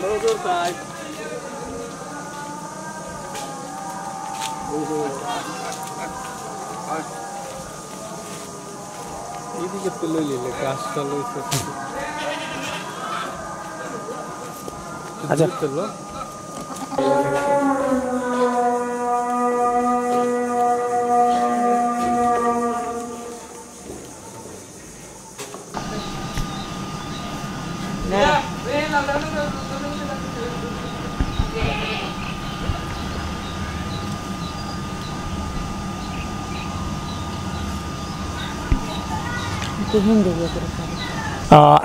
এদিকে তো লইলে গাছটা লইছে আচ্ছা চলো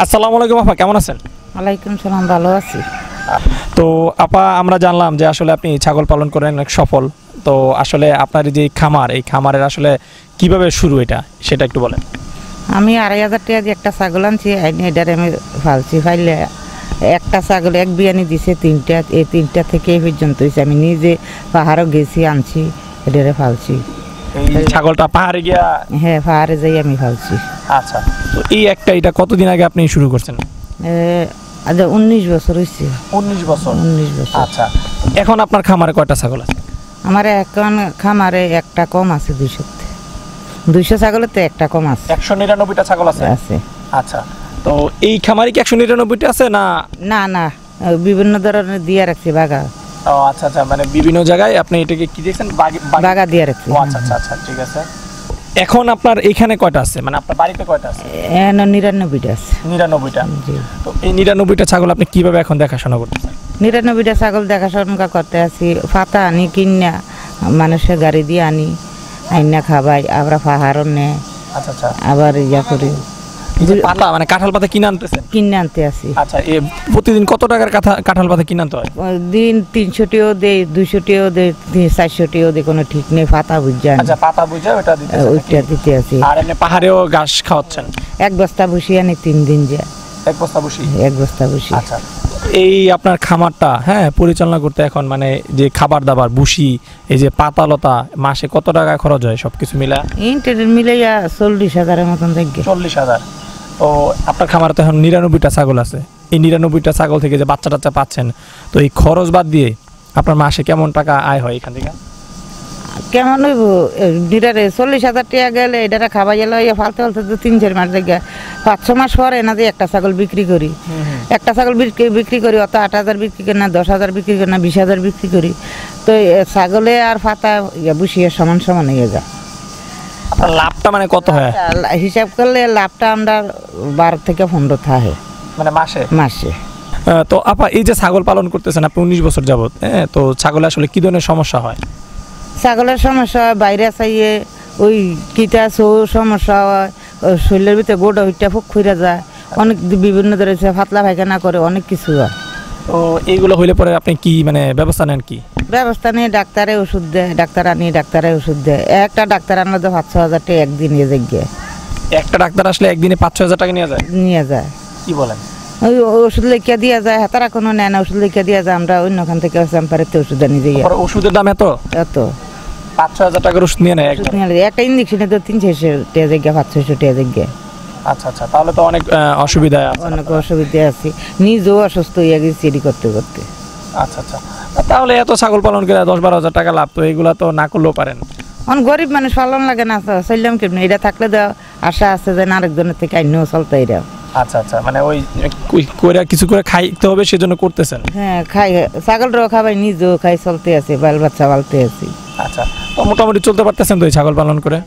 আসসালামু আলাইকুম আপা, কেমন আছেন? ওয়ালাইকুম সালাম, ভালো আছি। তো আপা, আমরা জানলাম যে আসলে আপনি ছাগল পালন করেন, অনেক সফল। তো আসলে আপনার যে খামার, এই খামারের আসলে কিভাবে শুরু, এটা সেটা একটু বলেন। আমি 2,500 টাকা দিয়ে একটা ছাগল আনছি, এটারে আমি ফালছি। ফাইলে একটা ছাগল এক বিয়ানি দিছে, 3টা। এই 3টা থেকে এই পর্যন্ত হয়েছে। আমি নিজে পাহাড়ও গেছি, আনছি, এটারে ফালছি। ছাগলটা পাহাড়ে গিয়া? হ্যাঁ, পাহাড়ে যাই আমি ফালছি। আচ্ছা, তো এই একটা, এটা কতদিন আগে আপনি শুরু করছেন? আজ 19 বছর হয়েছে। 19 বছর? 19 বছর। আচ্ছা, এখন আপনার খামারে কয়টা ছাগল আছে? আমার এখন খামারে একটা কম আছে, 200 ছাগলের তো একটা কম আছে। 199টা ছাগল আছে? আছে। আচ্ছা, তো এই খামারে কি 199টা আছে না? না না, বিভিন্ন ধরনের দিয়ে রাখছি বাগা। ও আচ্ছা আচ্ছা, মানে বিভিন্ন জায়গায় আপনি এটাকে কি দিয়েছেন? বাগা দিয়ে রাখছি। আচ্ছা আচ্ছা আচ্ছা, ঠিক আছে। এখন আপনার এখানে কয়টা আছে, মানে আপনার বাড়িতে কয়টা আছে? 99টা আছে। 99টা? তো এই 99টা ছাগল আপনি কিভাবে এখন দেখাশোনা করতেছেন? 99টা ছাগল দেখাশোনা করতে আছি। পাতা আনি কিনা, মানুষের গাড়ি দিয়ে আনি, আইনা খাবাই, আবার পাহাড়ও নেয়। আচ্ছা আচ্ছা, আবার ইয়া করি। পাতা মানে কাঁঠাল পাতা কিনে আনতেছেন? কিনে আনতে আসি। আচ্ছা, প্রতিদিন কত টাকার কাঁঠাল পাতা কিনে আনতে হয়? দিন 300টিও দেয়, 200টিও দেয়, 400টিও দেয়, কোনো ঠিক নেই। পাতা বুঝা। আচ্ছা, পাতা বুঝা ওটা দিতে আসি। আর এমনি পাহাড়েও ঘাস খাওয়াচ্ছেন? 1 বস্তা বসি আনি 3 দিন যা। 1 বস্তা বসি? 1 বস্তা বসি। আচ্ছা, এই আপনার খামারটা পরিচালনা করতে এখন মানে যে খাবার দাবার, বুসি, এই যে পাতালতা, মাসে কত টাকা খরচ হয় সবকিছু মিলা? ইন্টারনেট মিলাইয়া 40,000-এর মতন দেখবে। 40,000? তো আপনার খামারে তো এখন 99টা ছাগল আছে। এই 99টা ছাগল থেকে যে বাচ্চা টাচ্চা পাচ্ছেন, তো এই খরচ বাদ দিয়ে আপনার মাসে কেমন টাকা আয় হয় এখান থেকে? কেমন হইব? 40,000 টাকা গেলে এটা খাবাই গেলে ফালতে ফালতে তো 3-4 মাস দেখে 5-6 মাস পরে না যে একটা ছাগল বিক্রি করি। একটা ছাগল বিক্রি করি, অত 8,000 বিক্রি করি না, 10,000 বিক্রি করি না, 20,000 বিক্রি করি। তো ছাগলে আর পাতা বসিয়ে সমান সমান হয়ে যায়। লাভটা মানে কত হয় হিসাব করলে? লাভটা আমরা 12 থেকে 15 থাকে, মানে মাসে মাসে। তো আপা, এই যে ছাগল পালন করতেছেন আপনি 19 বছর যাবত, তো ছাগলে আসলে কি ধরনের সমস্যা হয়? ছাগলের সমস্যা হয় বাইরে চাইয়ে, ওই কিটা সমস্যা হয়, শরীরের ভিতরে গোড়া ওইটা ফুক খুঁড়ে যায়, অনেক বিভিন্ন ধরনের পাতলা পায়খানা করে, অনেক কিছু হয়। তো এইগুলো হইলে পরে আপনি কি মানে ব্যবস্থা নেন? কি ব্যবস্থা নিয়ে ডাক্তারে ওষুধ দেয়, ডাক্তার আনি, ডাক্তারে ওষুধ দেয়। একটা ডাক্তার আনলে তো 5-6 হাজার টাকা একদিনে যাইগে। একটা ডাক্তার আসলে একদিনে 5-6 হাজার টাকা নিয়ে যায়? কি বলেন? ওই ওষুধ লিখিয়া দিয়া যায়, হাতারা কোনো নেয় না, ওষুধ লিখিয়া দিয়া যায়। আমরা অন্যখান থেকে চাম্পারেতে ওষুধ আনি যাই। ওষুধের দাম এত? 5-6 হাজার টাকার ওষুধ নিয়ে নেয়? একটা ইঞ্জেকশনে তো 300 টাকা যাইগে, 500 টাকা যাইগে। আচ্ছা আচ্ছা, তাহলে তো অনেক অসুবিধা আছে। অনেক অসুবিধা আছে, নিজেও অসুস্থ হয়ে গেছি এটি করতে করতে। আচ্ছা আচ্ছা, তাহলে এত ছাগল পালন করে 10-12 হাজার টাকা লাভ, তো এগুলা তো না করলেও পারেন। গরিব মানুষ পালন লাগে না, চললাম কেমনি? এটা থাকলে তো আশা আছে যে আরেকজনের থেকে আইনেও চলতে এরা। আচ্ছা আচ্ছা, মানে ওই করে কিছু করে খাইতে হবে সেজন্য করতেছেন? হ্যাঁ, খাই, ছাগলটাও খাবাই, নিজেও খাই, চলতে আছে, বাল বাচ্চা পালতে আছি। আচ্ছা, তো মোটামুটি চলতে পারতেছেন তো এই ছাগল পালন করে?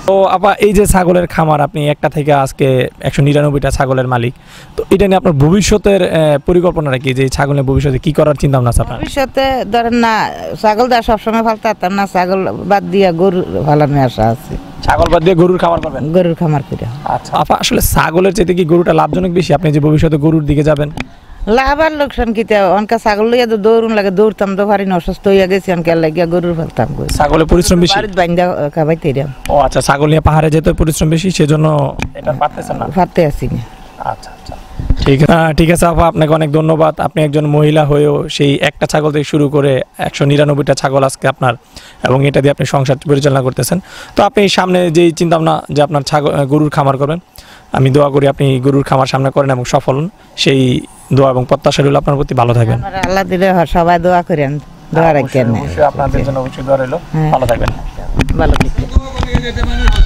তো আপা, এই যে ছাগলের খামার, আপনি একটা থেকে আজকে 199টা ছাগলের মালিক, তো এটা নিয়ে আপনার ভবিষ্যতের পরিকল্পনাটা কি? যে ছাগলের ভবিষ্যতে কি করার চিন্তা ভাবনা আছে আপনার? ভবিষ্যতে ধরেন না, ছাগল দা সবসময় ফালতে পারতাম না, ছাগল বাদ দিয়া গরু ফালানোর আশা আছে। ছাগল বাদ দিয়ে গরুর খামার করবেন? গরুর খামার করে। আচ্ছা আপা, আসলে ছাগলের চাইতে কি গরুটা লাভজনক বেশি? আপনি যে ভবিষ্যতে গরুর দিকে যাবেন? লাভ আর লোকসান কিতা? অনকা ছাগল লইয়া তো দৌড়ুন লাগে, দৌড়তাম তো পারি না, অসুস্থ হইয়া গেছি, অনকে লাগিয়া গরুর ফেলতাম। ছাগলের পরিশ্রম বেশি? বাইন্দা খাবাইতে। ও আচ্ছা, ছাগল নিয়ে পাহাড়ে যেতে পরিশ্রম বেশি, সেজন্য এটা পারতেছেন না? পারতে আসি না। আচ্ছা আচ্ছা, ঠিক আছে আপা, আপনাকে অনেক ধন্যবাদ। আপনি একজন মহিলা হয়েও সেই একটা ছাগল থেকে শুরু করে 199টা ছাগল আজকে আপনার, এবং এটা দিয়ে আপনি সংসার পরিচালনা করতেছেন। তো আপনি সামনে যেই চিন্তা ভাবনা যে আপনার গরুর খামার করবেন, আমি দোয়া করি আপনি গরুর খামার সামনে করেন এবং সফল হন, সেই দোয়া এবং প্রত্যাশা রইল আপনার প্রতি। ভালো থাকবেন। আল্লাহ দিলে সবাই দোয়া করেন, দোয়া রাখেন। অবশ্যই আপনাদের জন্য অবশ্যই দোয়া রইল। ভালো থাকবেন। ভালো থাকবেন।